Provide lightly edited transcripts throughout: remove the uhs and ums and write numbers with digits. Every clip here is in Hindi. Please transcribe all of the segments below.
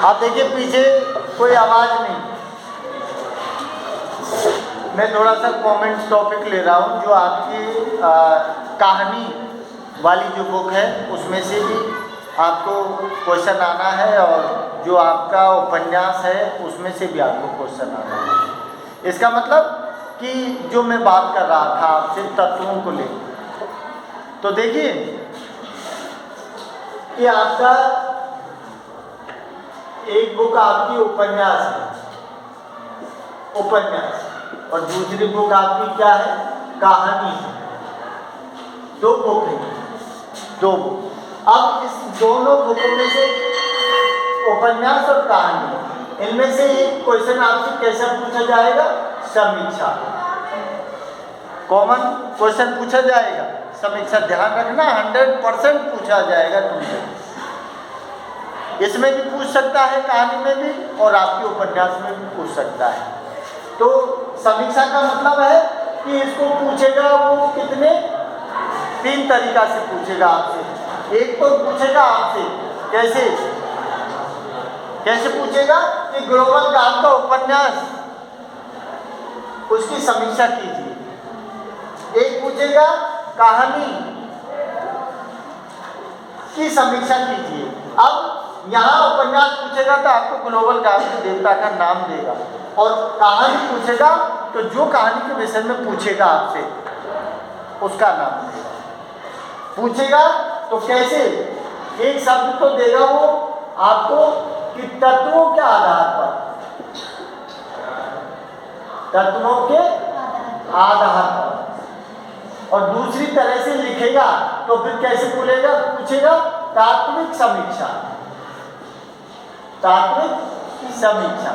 आप देखिए पीछे कोई आवाज़ नहीं। मैं थोड़ा सा कमेंट्स टॉपिक ले रहा हूँ, जो आपकी कहानी वाली जो बुक है उसमें से भी आपको क्वेश्चन आना है, और जो आपका उपन्यास है उसमें से भी आपको क्वेश्चन आना है। इसका मतलब कि जो मैं बात कर रहा था आपसे तत्वों को लेकर, तो देखिए कि आपका एक बुक आपकी उपन्यास है, उपन्यास, और दूसरी बुक आपकी क्या है, कहानी है। दो बुक है, दो बुक। अब इस दोनों बुकों में से उपन्यास और कहानी, इनमें से एक क्वेश्चन आपसे कैसा पूछा जाएगा, समीक्षा, कॉमन क्वेश्चन पूछा जाएगा, समीक्षा। ध्यान रखना 100% पूछा जाएगा तुमसे। इसमें भी पूछ सकता है, कहानी में भी, और आपके उपन्यास में भी पूछ सकता है। तो समीक्षा का मतलब है कि इसको पूछेगा वो कितने, 3 तरीका से पूछेगा आपसे। एक तो पूछेगा आपसे कैसे, कैसे पूछेगा कि ग्लोबल गार्ड का उपन्यास, उसकी समीक्षा कीजिए। एक पूछेगा कहानी की समीक्षा कीजिए। अब यहाँ उपन्यास पूछेगा तो आपको ग्लोबल गार्ड के देवता का नाम देगा, और कहानी पूछेगा तो जो कहानी के विषय में पूछेगा आपसे उसका नाम देगा। पूछेगा तो कैसे, एक शब्द तो देगा वो आपको कि तत्वों के आधार पर, तत्वों के आधार पर, और दूसरी तरह से लिखेगा तो फिर कैसे बोलेगा, पूछेगा तात्विक समीक्षा, तात्विक समीक्षा।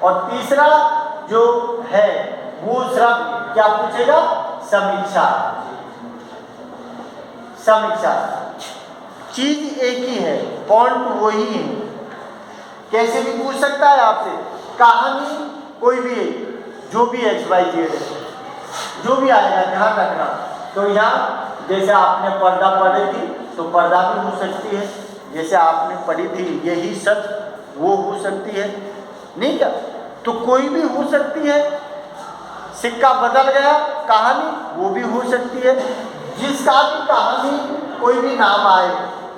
और तीसरा जो है वो शब्द क्या पूछेगा, समीक्षा, समीक्षा। चीज एक ही है, पॉइंट वही है। कैसे भी पूछ सकता है आपसे। कहानी कोई भी है, जो भी XYZ है, जो भी आएगा, ध्यान रखना। तो यहाँ जैसे आपने पर्दा पढ़ी थी तो पर्दा भी हो सकती है, जैसे आपने पढ़ी थी यही सच, वो हो सकती है, नहीं क्या? तो कोई भी हो सकती है। सिक्का बदल गया, कहानी वो भी हो सकती है। जिसका भी कहानी कोई भी नाम आए,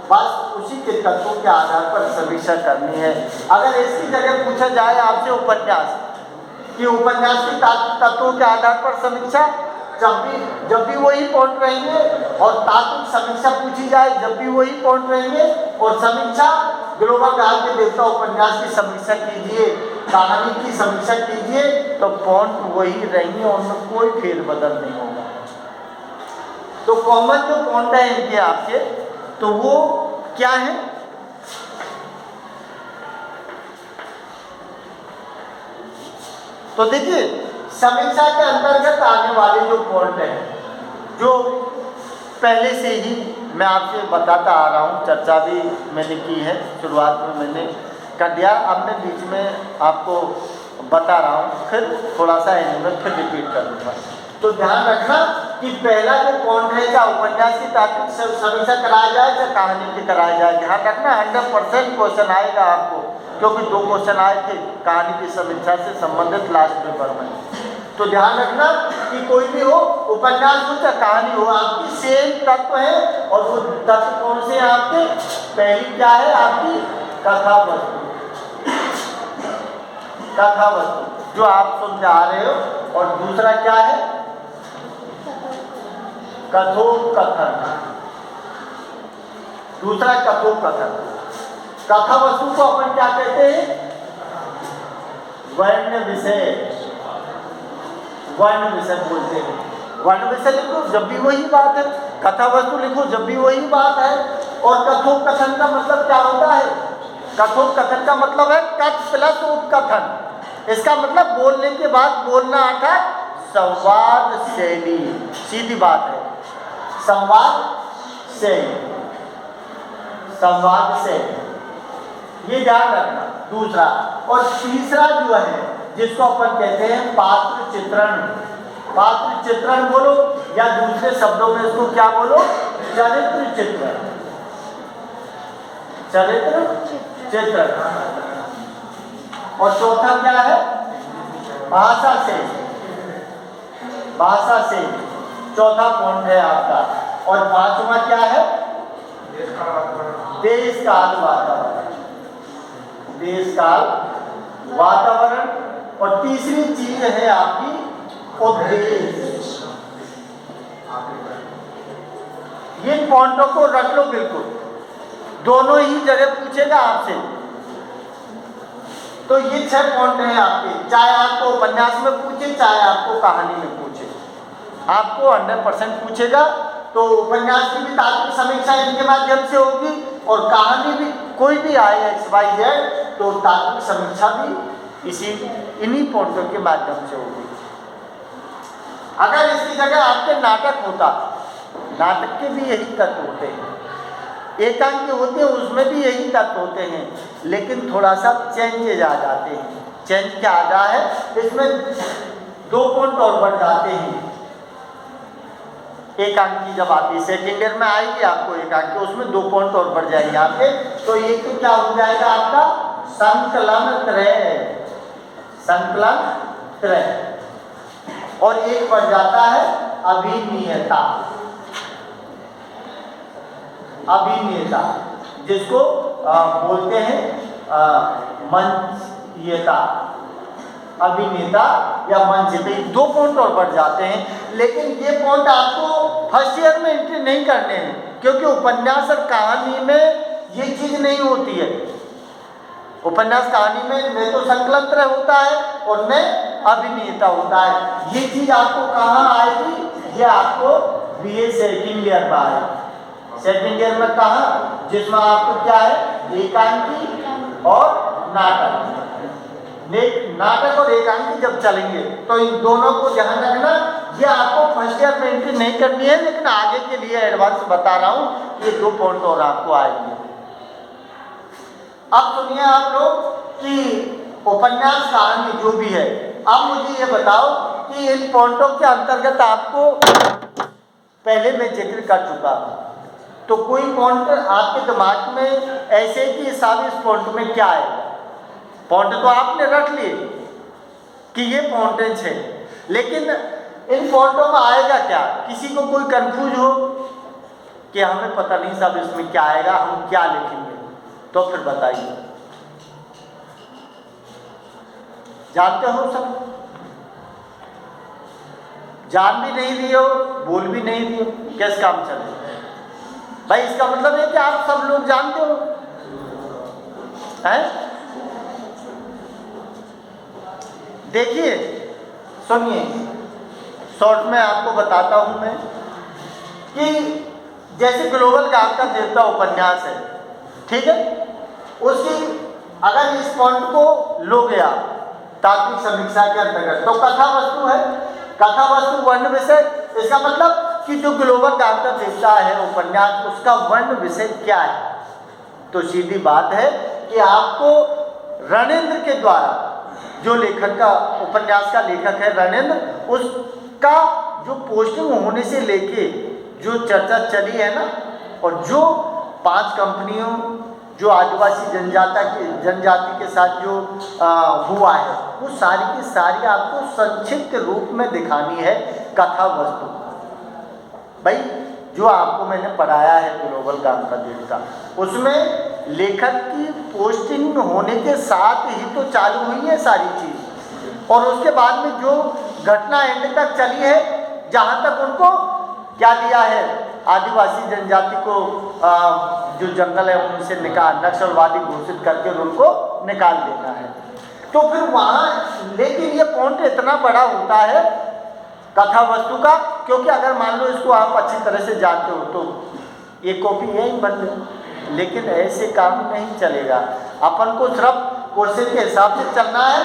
बस उसी के तत्वों के आधार पर समीक्षा करनी है। अगर इसकी जगह पूछा जाए आपसे उपन्यास, कि उपन्यास के तत्वों के आधार पर समीक्षा, जब भी वही पॉइंट रहेंगे, और तात्विक समीक्षा पूछी जाए जब भी वही पॉइंट रहेंगे, और समीक्षा ग्लोबल गार्ड के देवता उपन्यास की समीक्षा कीजिए, कहानी की समीक्षा कीजिए, तो पॉइंट वही रहेंगे, उनमें कोई फेरबदल नहीं होगा। तो कॉमन जो पॉइंट है इनके आपके, तो वो क्या है, तो देखिए समीक्षा के अंतर्गत आने वाले जो पॉइंट हैं, जो पहले से ही मैं आपसे बताता आ रहा हूँ, चर्चा भी मैंने की है, शुरुआत में मैंने कर दिया, अब मैं बीच में आपको बता रहा हूँ, फिर थोड़ा सा इनमें फिर रिपीट कर दूँगा। तो ध्यान रखना कि पहला जो पॉइंट है, चाहे उपन्यास की तात्विक समीक्षा कराया जाए चाहे कहानी की कराया जाए, ध्यान रखना 100% क्वेश्चन आएगा आपको, क्योंकि 2 क्वेश्चन आए थे कहानी की समीक्षा से संबंधित लास्ट पेपर में। तो ध्यान रखना कि कोई भी हो, उपन्यास हो चाहे कहानी हो, आपकी सेम तत्व है, और वो तत्व कौन से हैं आपके। पहली क्या है आपकी, कथा वस्तु, कथा वस्तु जो आप सुनते आ रहे हो, और दूसरा क्या है, कथोपकथन, दूसरा कथोपकथन। कथा वस्तु को अपन क्या कहते हैं, वर्ण विषय, वर्ण विषय बोलते हैं। वर्ण विषय लिखो जब भी वही बात है, कथा वस्तु लिखो जब भी वही बात है। और कथोपकथन का मतलब क्या होता है, कथोपकथन का मतलब है कथ प्लस उपकथन। इसका मतलब बोलने के बाद बोलना, अर्थात संवाद शैली, सीधी बात है, संवाद शैली, संवाद शैली, ये ध्यान रखना। दूसरा और तीसरा जो है, जिसको अपन कहते हैं पात्र चित्रण, पात्र चित्रण बोलो, या दूसरे शब्दों में इसको क्या बोलो, चरित्र चित्रण, चरित्र चित्र। और चौथा क्या है? भाषा से, भाषा से चौथा पॉइंट है आपका। और पांचवा क्या है? देश काल वातावरण, देश काल वातावरण। और तीसरी चीज है आपकी उद्देश्य। ये पॉइंटों को रख लो बिल्कुल, दोनों ही जगह पूछेगा आपसे। तो ये 6 पॉइंट हैं आपके, चाहे आपको उपन्यास में पूछे चाहे आपको कहानी में पूछे, आपको 100% पूछेगा। तो उपन्यास की भी तात्विक समीक्षा इनके माध्यम से होगी, और कहानी भी कोई भी आए XYZ तो तात्विक समीक्षा भी इन्हीं पॉइंटों के माध्यम से होगी। अगर इसकी जगह आपके नाटक होता, नाटक के भी यही तत्व होते हैं, एकांकी होते हैं उसमें भी यही तत्व होते हैं, लेकिन थोड़ा सा चेंजेज आ जाते हैं। चेंज क्या आ रहा है इसमें? 2 पॉइंट और बढ़ जाते हैं। एकांकी जब आती है, सेकेंड ईयर में आएगी आपको एकांकी, उसमें 2 पॉइंट और बढ़ जाएंगे आपके। तो ये तो क्या हो जाएगा आपका? संकलन त्रय, संकलन त्रय। और एक बढ़ जाता है अभिनियता, अभिनेता, जिसको बोलते हैं मंचयता, अभिनेता या मंचयता। 2 पॉइंट और बढ़ जाते हैं, लेकिन ये पॉइंट आपको फर्स्ट ईयर में एंट्री नहीं करने हैं, क्योंकि उपन्यास और कहानी में ये चीज नहीं होती है। उपन्यास कहानी में न तो संकलन त्रय होता है और न अभिनेता होता है। ये चीज आपको कहाँ आएगी? ये आपको BA सेकेंड ईयर में आएगी। सेकेंड ईयर में कहा? जिसमें आपको क्या है? एकांकी और नाटक। नाटक और एकांकी जब चलेंगे तो इन दोनों को ध्यान रखना। ये आपको फर्स्ट ईयर में एंट्री नहीं करनी है, लेकिन आगे के लिए एडवांस बता रहा हूं, ये 2 पॉइंट और आपको आएंगे। अब सुनिए आप लोग कि उपन्यास कहानी जो भी है, अब मुझे ये बताओ कि इन पॉइंटों के अंतर्गत आपको पहले मैं जिक्र कर चुका हूं, तो कोई पॉइंट आपके दिमाग में ऐसे कि हिसाब इस पॉइंट में क्या है? पॉइंट तो आपने रख लिए कि ये पॉइंटेज है, लेकिन इन पॉइंटों में आएगा क्या? किसी को कोई कंफ्यूज हो कि हमें पता नहीं साहब इसमें क्या आएगा, हम क्या लिखेंगे, तो फिर बताइए। जानते हो सब? जान भी नहीं दिए हो, बोल भी नहीं दिए, कैसे काम चले भाई? इसका मतलब है कि आप सब लोग जानते हो, हैं? देखिए, सुनिए, शॉर्ट में आपको बताता हूं मैं कि जैसे ग्लोबल गांव का देवता उपन्यास है, ठीक है? उसकी अगर इस पॉइंट को लोगे आप तात्विक समीक्षा के अंतर्गत, तो कथा वस्तु है, कथा वस्तु वर्ण विषय। इसका मतलब कि जो ग्लोबल गांव का देवता है उपन्यास, उसका वर्ण विषय क्या है? तो सीधी बात है कि आपको रणेंद्र के द्वारा, जो लेखक का उपन्यास का लेखक है रणेंद्र, उसका जो पोस्टिंग होने से लेके जो चर्चा चली है ना, और जो 5 कंपनियों जो आदिवासी जनजाति के साथ जो हुआ है, वो सारी की सारी आपको संक्षिप्त रूप में दिखानी है कथा वस्तु। भाई जो आपको मैंने पढ़ाया है ग्लोबल गांव का देवता, उसमें लेखक की पोस्टिंग होने के साथ ही तो चालू हुई है सारी चीज़, और उसके बाद में जो घटना एंड तक चली है, जहाँ तक उनको क्या दिया है, आदिवासी जनजाति को जो जंगल है उनसे नक्सलवादी घोषित करके उनको निकाल देना है। तो फिर वहाँ, लेकिन ये पॉइंट इतना बड़ा होता है कथा वस्तु का, क्योंकि अगर मान लो इसको आप अच्छी तरह से जानते हो तो ये कॉपी यही बदले, लेकिन ऐसे काम नहीं चलेगा। अपन को सिर्फ क्वेश्चन के हिसाब से चलना है।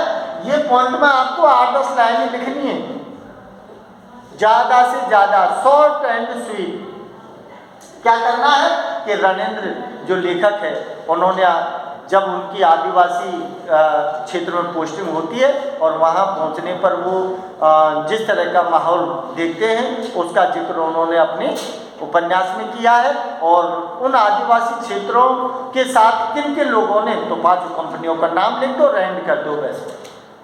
ये पॉइंट में आपको 8-10 लाइनें लिखनी है, ज़्यादा से ज़्यादा, शॉर्ट एंड स्वीट। क्या करना है कि रणेंद्र जो लेखक है, उन्होंने जब उनकी आदिवासी क्षेत्र में पोस्टिंग होती है और वहाँ पहुँचने पर वो जिस तरह का माहौल देखते हैं, उसका जिक्र उन्होंने अपनी उपन्यास में किया है, और उन आदिवासी क्षेत्रों के साथ किन किन लोगों ने, तो 5 कंपनियों का नाम लिख दो और एंड कर दो, बस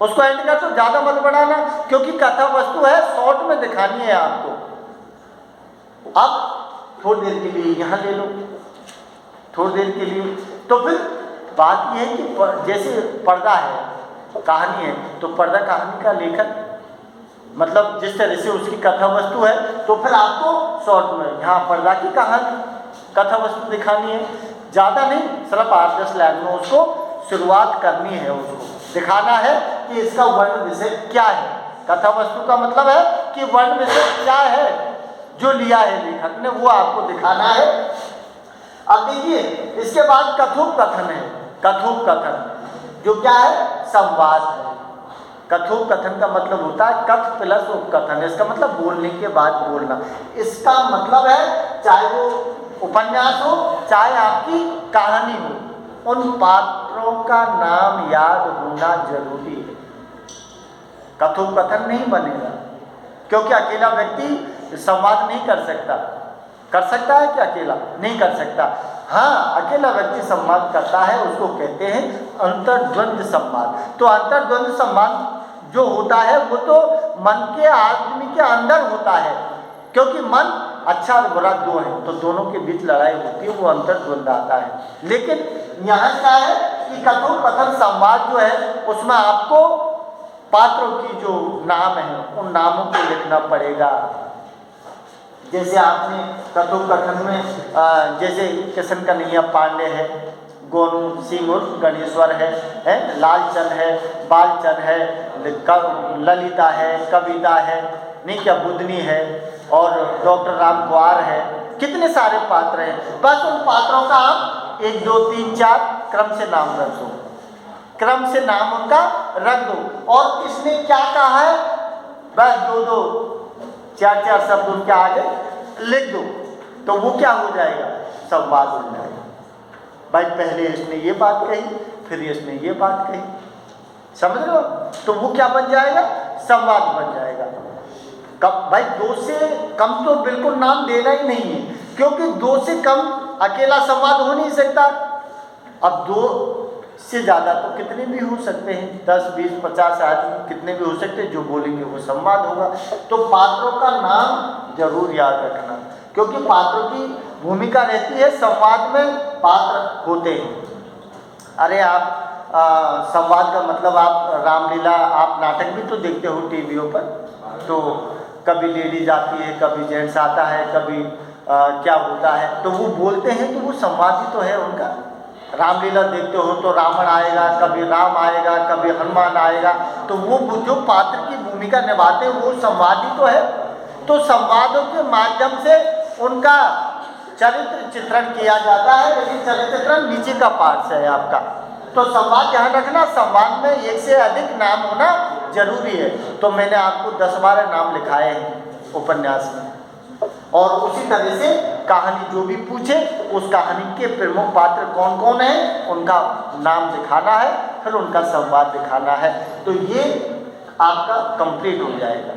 उसको एंड कर दो, ज़्यादा मत बढ़ाना, क्योंकि कथा वस्तु है, शॉर्ट में दिखानी है आपको। अब थोड़ी देर के लिए यहाँ ले लो, थोड़ी देर के लिए। तो फिर बात यह है कि जैसे पर्दा है, कहानी है, तो पर्दा कहानी का लेखक, मतलब जिस तरह से उसकी कथा वस्तु है, तो फिर आपको शॉर्ट में यहाँ पर्दा की कहानी कथा वस्तु दिखानी है, ज़्यादा नहीं, सिर्फ 8-10 लाइन में उसको शुरुआत करनी है, उसको दिखाना है कि इसका वर्ण विषय क्या है। कथा वस्तु का मतलब है कि वर्ण विषय क्या है जो लिया है लेखक ने, वो आपको दिखाना है। अब देखिए, इसके बाद कथोपकथन है। कथोपकथन जो क्या है, संवाद है। कथोपकथन का मतलब होता है कथ प्लस उपकथन, इसका मतलब बोलने के बाद बोलना। इसका मतलब है चाहे वो उपन्यास हो, चाहे आपकी कहानी हो, उन पात्रों का नाम याद होना जरूरी है। कथोपकथन नहीं बनेगा, क्योंकि अकेला व्यक्ति संवाद नहीं कर सकता। कर सकता है क्या अकेला? नहीं कर सकता। हाँ, अकेला व्यक्ति संवाद करता है, उसको कहते हैं अंतर्द्वंद संवाद। तो अंतर्द्वंद संवाद जो होता है वो तो मन के आदमी के अंदर होता है, क्योंकि मन अच्छा और बुरा दो है, तो दोनों के बीच लड़ाई होती है, वो अंतर्द्वंद आता है। लेकिन यहाँ क्या है कि कथोपकथन संवाद जो है, उसमें आपको पात्रों की जो नाम है, उन नामों को लिखना पड़ेगा। जैसे आपने कथोपकथन में जैसे किशन कन्हैया पांडे है, गोनू सिंह उर्फ गणेश्वर है, लालचंद है, बालचंद है, ललिता है, कविता है, नहीं क्या बुधनी है, और डॉक्टर राम कुमार है। कितने सारे पात्र हैं, बस उन पात्रों का आप 1, 2, 3, 4 क्रम से नाम रख दो, क्रम से नाम उनका रख दो, और किसने क्या कहा है बस 2-2, 4-4 शब्द उनके आगे लिख दो, तो वो क्या हो जाएगा, संवाद हो जाएगा। भाई पहले इसने ये बात कही, फिर इसने ये बात कही, समझ लो, तो वो क्या बन जाएगा, संवाद बन जाएगा। कब भाई 2 से कम तो बिल्कुल नाम देना ही नहीं है, क्योंकि 2 से कम अकेला संवाद हो नहीं सकता। अब 2 से ज़्यादा तो कितने भी हो सकते हैं, 10, 20, 50 आदमी कितने भी हो सकते हैं, जो बोलेंगे वो संवाद होगा। तो पात्रों का नाम जरूर याद रखना, क्योंकि पात्रों की भूमिका रहती है, संवाद में पात्र होते हैं। अरे आप संवाद का मतलब आप रामलीला, आप नाटक भी तो देखते हो टीवियों पर, तो कभी लेडीज आती है, कभी जेंट्स आता है, कभी क्या होता है, तो वो बोलते हैं, तो वो संवाद ही तो है उनका। रामलीला देखते हो तो रावण आएगा, कभी राम आएगा, कभी हनुमान आएगा, तो वो जो पात्र की भूमिका निभाते हैं वो संवाद ही तो है। तो संवादों के माध्यम से उनका चरित्र चित्रण किया जाता है, लेकिन चरित्र चित्रण नीचे का पार्ट है आपका। तो संवाद ध्यान रखना, संवाद में 1 से अधिक नाम होना जरूरी है। तो मैंने आपको 10-12 नाम लिखाए हैं उपन्यास में, और उसी तरह से कहानी जो भी पूछे, उस कहानी के प्रमुख पात्र कौन कौन हैं, उनका नाम दिखाना है, फिर उनका संवाद दिखाना है, तो ये आपका कंप्लीट हो जाएगा।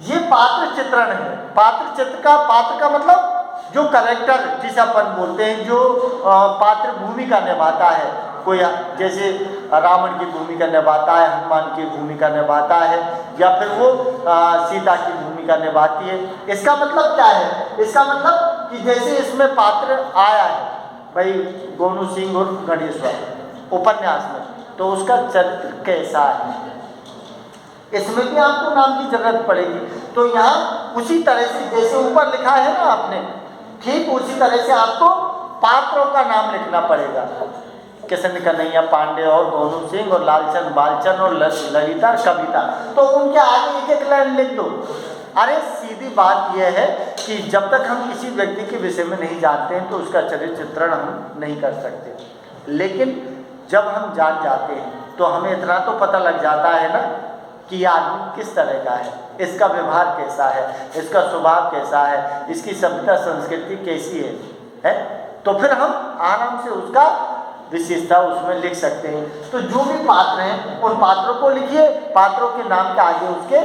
ये पात्र चित्रण है। पात्र का मतलब जो कैरेक्टर जिसे अपन बोलते हैं, जो पात्र भूमिका निभाता है, कोई जैसे रावण की भूमिका निभाता है, हनुमान की भूमिका निभाता है, या फिर वो सीता की भूमिका निभाती है। इसका मतलब क्या है, इसका मतलब कि जैसे इसमें पात्र आया है भाई गोनू सिंह उर्फ गणेश्वर उपन्यास में, तो उसका चरित्र कैसा है, इसमें भी आपको नाम की जरूरत पड़ेगी। तो यहाँ उसी तरह से जैसे ऊपर लिखा है ना आपने, ठीक उसी तरह से आपको पात्रों का नाम लिखना पड़ेगा। किशन कन्हैया पांडे और गोनू सिंह और लालचंद, बालचंद और ललिता, कविता, तो उनके आगे 1-1 लाइन लिख दो। अरे सीधी बात यह है कि जब तक हम किसी व्यक्ति के विषय में नहीं जानते हैं तो उसका चरित्र चित्रण हम नहीं कर सकते, लेकिन जब हम जान जाते हैं तो हमें इतना तो पता लग जाता है ना कि आदमी किस तरह का है, इसका व्यवहार कैसा है, इसका स्वभाव कैसा है, इसकी सभ्यता संस्कृति कैसी है, तो फिर हम आराम से उसका विशेषता उसमें लिख सकते हैं। तो जो भी पात्र हैं उन पात्रों को लिखिए, पात्रों के नाम के आगे उसके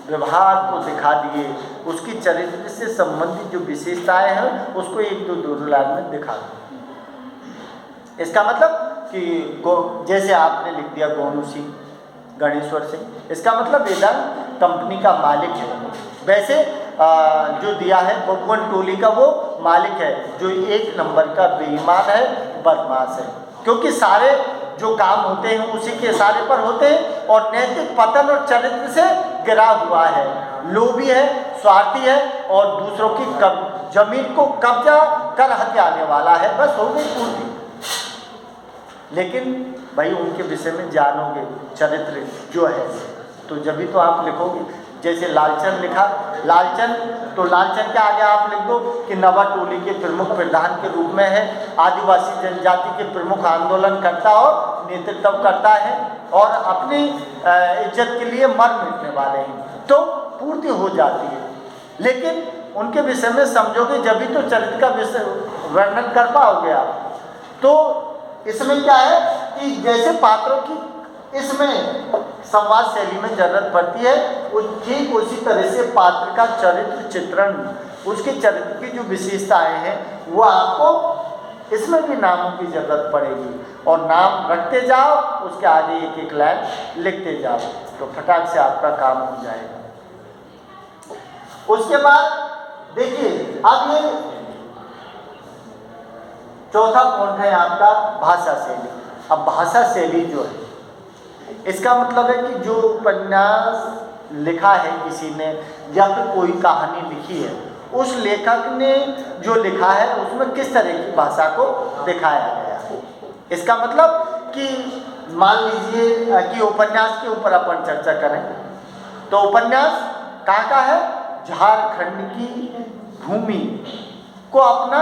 व्यवहार को दिखा दिए, उसकी चरित्र से संबंधित जो विशेषताएं हैं उसको एक दो लाइन में दिखा दिए। इसका मतलब कि जैसे आपने लिख दिया गोनू सिंह, गणेश्वर सिंह, इसका मतलब वेदांत कंपनी का मालिक है। वैसे जो दिया है बबुअन टोली का वो मालिक है जो एक नंबर का बेईमान है, बदमाश है, क्योंकि सारे जो काम होते हैं उसी के इशारे पर होते हैं और नैतिक पतन और चरित्र से गिरा हुआ है, लोभी है, स्वार्थी है और दूसरों की जमीन को कब्जा कर हत्याने वाला है। बस हो गई पूर्ति। लेकिन भाई उनके विषय में जानोगे चरित्र जो है तो जब तो आप लिखोगे। जैसे लालचंद लिखा, लालचंद तो लालचंद के आगे आप लिख दो कि नवा टोली के प्रमुख प्रधान के रूप में है, आदिवासी जनजाति के प्रमुख आंदोलन करता और नेतृत्व करता है और अपनी इज्जत के लिए मर मिटने वाले हैं, तो पूर्ति हो जाती है। लेकिन उनके विषय में समझोगे जब भी तो चरित्र का विषय वर्णन कर पाओगे आप। तो इसमें क्या है कि जैसे पात्रों की इसमें संवाद शैली में जरूरत पड़ती है, ठीक उसी तरह से पात्र का चरित्र चित्रण, उसके चरित्र की जो विशेषताएं हैं वो आपको इसमें भी नामों की जरूरत पड़ेगी और नाम रखते जाओ, उसके आगे एक एक लाइन लिखते जाओ तो फटाक से आपका काम हो जाएगा। उसके बाद देखिए अब ये चौथा पॉइंट है आपका भाषा शैली। अब भाषा शैली जो है इसका मतलब है कि जो उपन्यास लिखा है किसी ने या फिर कोई कहानी लिखी है, उस लेखक ने जो लिखा है उसमें किस तरह की भाषा को दिखाया गया है। इसका मतलब कि मान लीजिए कि उपन्यास के ऊपर अपन चर्चा करें तो उपन्यास कहाँ का है, झारखंड की भूमि को अपना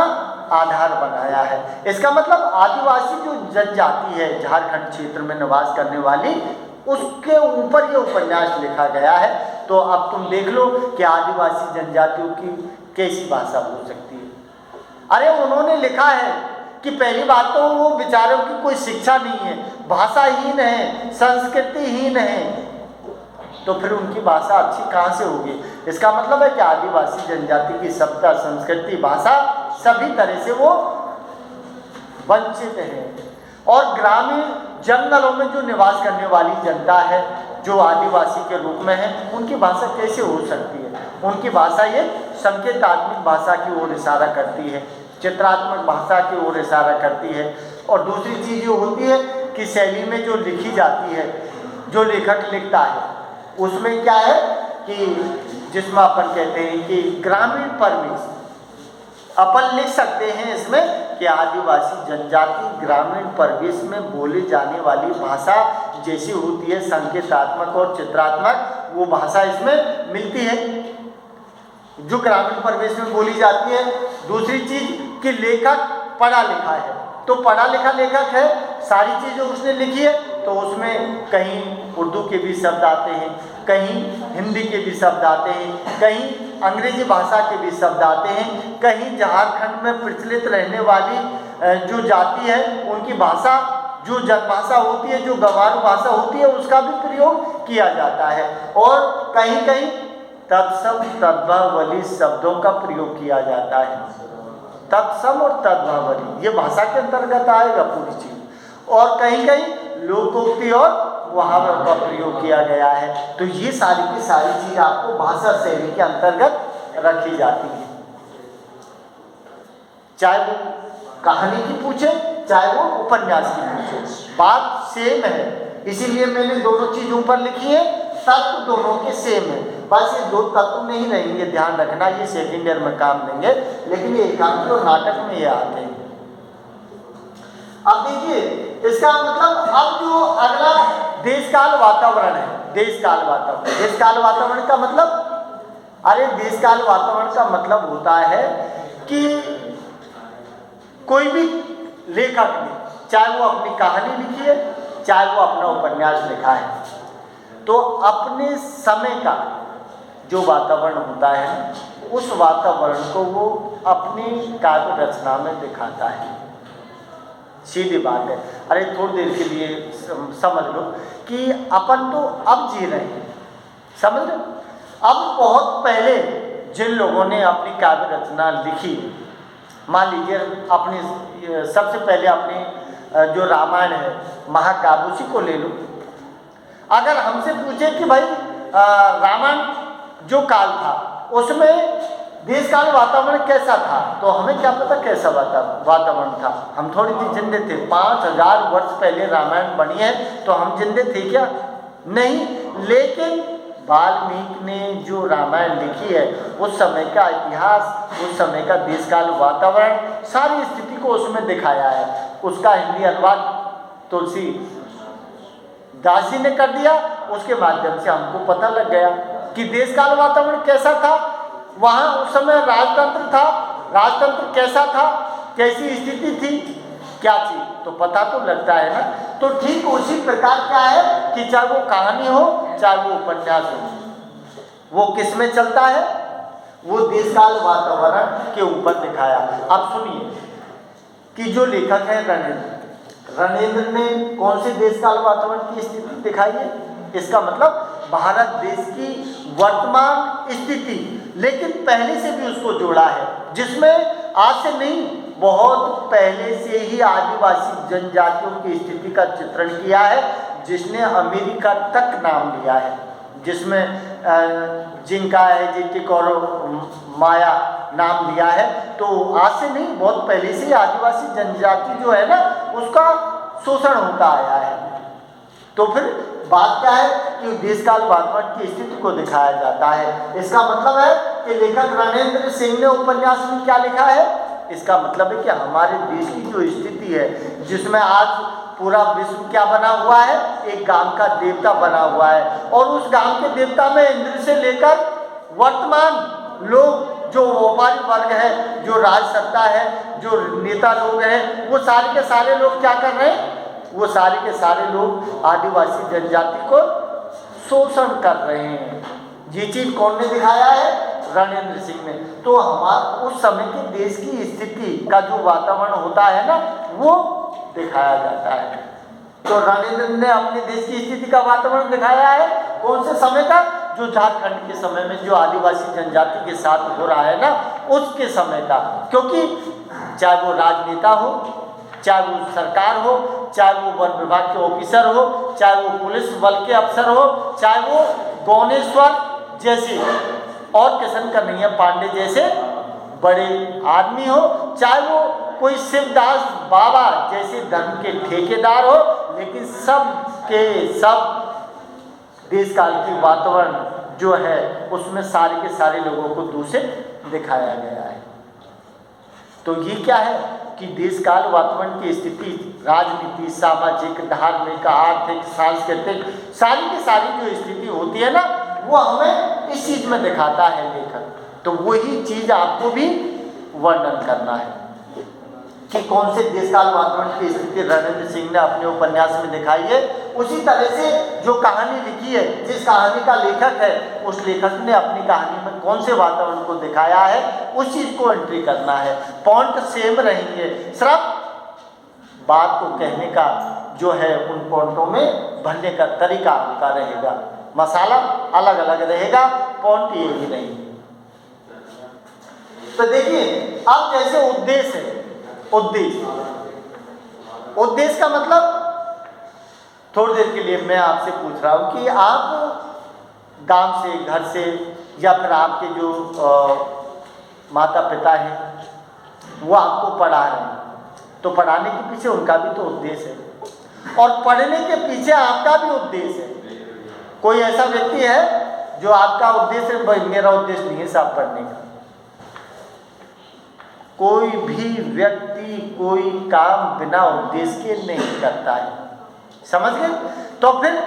आधार बनाया है। इसका मतलब आदिवासी जो जनजाति है झारखंड क्षेत्र में निवास करने वाली, उसके ऊपर ये उपन्यास लिखा गया है। तो अब तुम देख लो कि आदिवासी जनजातियों की कैसी भाषा हो सकती है। अरे उन्होंने लिखा है कि पहली बात तो वो बेचारों की कोई शिक्षा नहीं है, भाषाहीन है, संस्कृतिहीन है, तो फिर उनकी भाषा अच्छी कहाँ से होगी। इसका मतलब है कि आदिवासी जनजाति की सभ्यता, संस्कृति, भाषा सभी तरह से वो वंचित है। और ग्रामीण जंगलों में जो निवास करने वाली जनता है जो आदिवासी के रूप में है, उनकी भाषा कैसे हो सकती है। उनकी भाषा ये संकेतात्मक भाषा की ओर इशारा करती है, चित्रात्मक भाषा की ओर इशारा करती है। और दूसरी चीज़ ये होती है कि शैली में जो लिखी जाती है, जो लेखक लिखता है, उसमें क्या है कि जिसमें अपन कहते हैं कि ग्रामीण परिवेश, अपन लिख सकते हैं इसमें कि आदिवासी जनजाति ग्रामीण परिवेश में बोली जाने वाली भाषा जैसी होती है, संकेतात्मक और चित्रात्मक, वो भाषा इसमें मिलती है जो ग्रामीण परिवेश में बोली जाती है। दूसरी चीज कि लेखक पढ़ा लिखा है, तो पढ़ा लिखा लेखक है, सारी चीज़ें उसने लिखी है, तो उसमें कहीं उर्दू के भी शब्द आते हैं, कहीं हिंदी के भी शब्द आते हैं, कहीं अंग्रेजी भाषा के भी शब्द आते हैं, कहीं झारखंड में प्रचलित रहने वाली जो जाति है उनकी भाषा, जो जनभाषा होती है, जो गंवारू भाषा होती है, उसका भी प्रयोग किया जाता है। और कहीं कहीं तत्सम तद्भवली शब्दों का प्रयोग किया जाता है। तत्सम और तद्भवली ये भाषा के अंतर्गत आएगा पूरी चीज। और कहीं कहीं लोकोक्ति और मुहावरों का प्रयोग किया गया है। तो ये सारी की सारी चीज आपको भाषा शैली के अंतर्गत रखी जाती है, चाहे वो कहानी की पूछे चाहे वो उपन्यास की पूछे, बात सेम है। इसीलिए मैंने दोनों चीज ऊपर लिखी है, तत्व दोनों के सेम है। बस ये दो तत्व नहीं रहेंगे, ध्यान रखना, ये सेकेंड ईयर में काम देंगे, लेकिन ये एकांकी और नाटक में ये आते हैं। अब देखिए इसका मतलब अब जो अगला देशकाल वातावरण है, देशकाल वातावरण, देशकाल वातावरण का मतलब, अरे देशकाल वातावरण का मतलब होता है कि कोई भी लेखक ने, चाहे वो अपनी कहानी लिखी है चाहे वो अपना उपन्यास लिखा है, तो अपने समय का जो वातावरण होता है उस वातावरण को वो अपनी काव्य रचना में दिखाता है। सीधी बात है। अरे थोड़ी देर के लिए समझ लो कि अपन तो अब जी रहे हैं, समझ लो, अब बहुत पहले जिन लोगों ने अपनी काव्य रचना लिखी, मान लीजिए अपनी सबसे पहले अपनी जो रामायण है, महाकाव्य, उसी को ले लो। अगर हमसे पूछे कि भाई रामायण जो काल था उसमें देश काल वातावरण कैसा था, तो हमें क्या पता कैसा वातावरण था। हम थोड़ी सी जिंदे थे, 5000 वर्ष पहले रामायण बनी है, तो हम जिंदे थे क्या? नहीं। लेकिन वाल्मीकि ने जो रामायण लिखी है, उस समय का इतिहास, उस समय का देश काल वातावरण, सारी स्थिति को उसमें दिखाया है। उसका हिंदी अनुवाद तुलसी दास जी ने कर दिया। उसके माध्यम से हमको पता लग गया कि देश काल वातावरण कैसा था, वहाँ उस समय राजतंत्र था, राजतंत्र कैसा था, कैसी स्थिति थी, क्या चीज, तो पता तो लगता है ना। तो ठीक उसी प्रकार क्या है कि चाहे वो कहानी हो, चाहे वो उपन्यास हो, वो किस में चलता है? वो देश काल वातावरण के ऊपर दिखाया। अब सुनिए कि जो लेखक है रणेंद्र ने कौन से देश काल वातावरण की स्थिति दिखाई है? इसका मतलब भारत देश की वर्तमान स्थिति, लेकिन पहले से भी उसको जोड़ा है, जिसमें आज से नहीं, बहुत पहले से ही आदिवासी जनजातियों की स्थिति का चित्रण किया है, जिसने अमेरिका तक नाम लिया है, जिसमें जिंका है, जिटिक और माया नाम लिया है। तो आज से नहीं, बहुत पहले से ही आदिवासी जनजाति जो है ना, उसका शोषण होता आया है। तो फिर बात क्या है कि देश काल वातावरण की स्थिति को दिखाया जाता है। इसका मतलब है कि लेखक रणेंद्र सिंह ने उपन्यास में क्या लिखा है? इसका मतलब है कि हमारे देश की जो स्थिति है, जिसमें आज पूरा विश्व क्या बना हुआ है? एक गांव का देवता बना हुआ है, और उस गांव के देवता में इंद्र से लेकर वर्तमान लोग, जो व्यापारी वर्ग है, जो राज सत्ता है, जो नेता लोग हैं, वो सारे के सारे लोग क्या कर रहे हैं? वो सारे के सारे लोग आदिवासी जनजाति को शोषण कर रहे हैं। ये चीज कौन ने दिखाया है? रणेंद्र सिंह ने। तो हमारे उस समय के देश की स्थिति का जो वातावरण होता है ना, वो दिखाया जाता है। तो रणेंद्र ने अपने देश की स्थिति का वातावरण दिखाया है। कौन से समय का? जो झारखंड के समय में जो आदिवासी जनजाति के साथ हो रहा है ना, उसके समय का। क्योंकि चाहे वो राजनेता हो, चाहे वो सरकार हो, चाहे वो वन विभाग के ऑफिसर हो, चाहे वो पुलिस बल के अफसर हो, चाहे वो गौनेश्वर जैसे और किशन कन्हैया पांडे जैसे बड़े आदमी हो, चाहे वो कोई शिवदास बाबा जैसे धर्म के ठेकेदार हो, लेकिन सब के सब देश काल की वातावरण जो है उसमें सारे के सारे लोगों को दूषित दिखाया गया है। तो ये क्या है कि देश काल वातावरण की स्थिति, राजनीति, सामाजिक, धार्मिक, आर्थिक, सांस्कृतिक, सारी की सारी जो स्थिति होती है ना, वो हमें इस चीज में दिखाता है लेखक। तो वही चीज आपको भी वर्णन करना है कि कौन से देश काल वातावरण की स्थिति रणेंद्र सिंह ने अपने उपन्यास में दिखाई है। उसी तरह से जो कहानी लिखी है, जिस कहानी का लेखक है, उस लेखक ने अपनी कहानी में कौन से वातावरण को दिखाया है, उस चीज को एंट्री करना है। पॉइंट सेम रहेंगे, सिर्फ बात को कहने का जो है उन पॉइंटों में भरने का तरीका उनका रहेगा, मसाला अलग अलग रहेगा, पॉइंट ये ही नहीं। तो देखिए, अब जैसे उद्देश्य है, उद्देश्य का मतलब, थोड़ी देर के लिए मैं आपसे पूछ रहा हूं कि आप गांव से, घर से, या फिर आपके जो माता पिता हैं वो आपको पढ़ा रहे हैं, तो पढ़ाने के पीछे उनका भी तो उद्देश्य है, और पढ़ने के पीछे आपका भी उद्देश्य है। कोई ऐसा व्यक्ति है जो आपका उद्देश्य है, भाई मेरा उद्देश्य नहीं है साहब पढ़ने का। कोई भी व्यक्ति कोई काम बिना उद्देश्य के नहीं करता है, समझ गए? तो फिर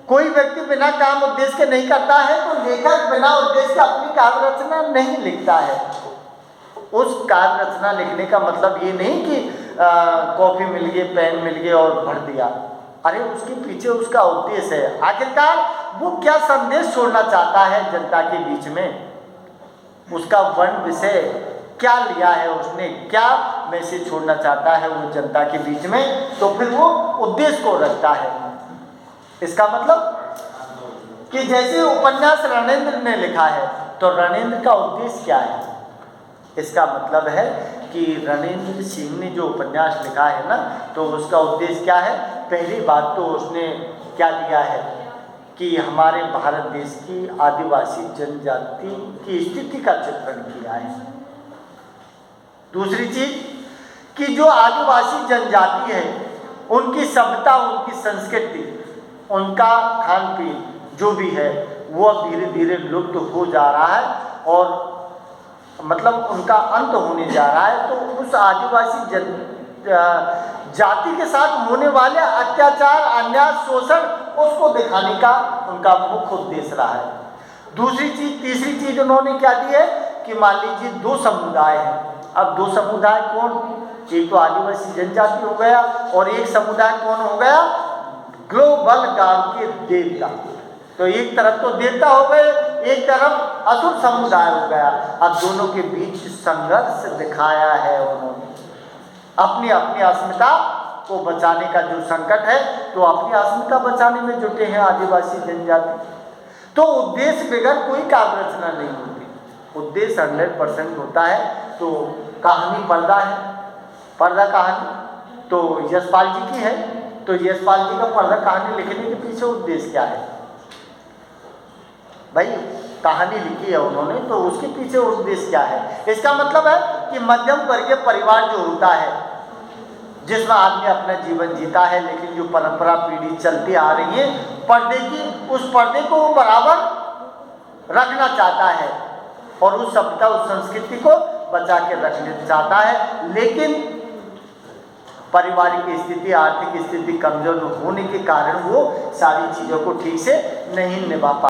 कोई व्यक्ति बिना काम उद्देश्य के नहीं करता है, तो लेखक बिना उद्देश्य के अपनी काव्य रचना नहीं लिखता है। उस काव्य रचना लिखने का मतलब ये नहीं कि कॉपी मिल गई, पेन मिल गए और भर दिया। अरे उसके पीछे उसका उद्देश्य है, आखिरकार वो क्या संदेश छोड़ना चाहता है जनता के बीच में, उसका वर्ण विषय क्या लिया है उसने, क्या मैसेज छोड़ना चाहता है वो जनता के बीच में, तो फिर वो उद्देश्य को रखता है। इसका मतलब कि जैसे उपन्यास रणेंद्र ने लिखा है, तो रणेंद्र का उद्देश्य क्या है? इसका मतलब है कि रणेंद्र सिंह ने जो उपन्यास लिखा है ना, तो उसका उद्देश्य क्या है? पहली बात तो उसने क्या दिया है कि हमारे भारत देश की आदिवासी जनजाति की स्थिति का चित्रण किया है। दूसरी चीज कि जो आदिवासी जनजाति है, उनकी सभ्यता, उनकी संस्कृति, उनका खान पीन जो भी है, वो अब धीरे धीरे लुप्त हो जा रहा है और मतलब उनका अंत होने जा रहा है। तो उस आदिवासी जाति के साथ होने वाले अत्याचार, अन्याय, शोषण, उसको दिखाने का उनका मुख्य उद्देश्य रहा है। दूसरी चीज, तीसरी चीज उन्होंने क्या दी है कि मान लीजिए दो समुदाय हैं। अब दो समुदाय कौन? एक तो आदिवासी जनजाति हो गया और एक समुदाय कौन हो गया? ग्लोबल गांव के देवता। तो एक तरफ तो देवता हो गए, एक तरफ असुर समुदाय हो गया। अब दोनों के बीच संघर्ष दिखाया है उन्होंने, अपनी अपनी अस्मिता को बचाने का जो संकट है, तो अपनी अस्मिता बचाने में जुटे हैं आदिवासी जनजाति। तो उद्देश्य बगैर कोई काव्य रचना नहीं होती। उद्देश्य 100% होता है। तो कहानी पर्दा है, पर्दा कहानी तो यशपाल जी की है। तो यशपाल जी का पर्दा कहानी लिखने के पीछे उद्देश्य क्या है? भाई कहानी लिखी है उन्होंने, तो उसके पीछे उद्देश्य क्या है? इसका मतलब है कि मध्यम वर्गीय परिवार जो होता है, जिसमें आदमी अपना जीवन जीता है, लेकिन जो परंपरा पीढ़ी चलती आ रही है पर्दे की, उस पर्दे को वो बराबर रखना चाहता है और उस सभ्यता, उस संस्कृति को बचा के रखना चाहता है। लेकिन पारिवारिक स्थिति, आर्थिक स्थिति कमजोर होने के कारण वो सारी चीज़ों को ठीक से नहीं निभा पाता।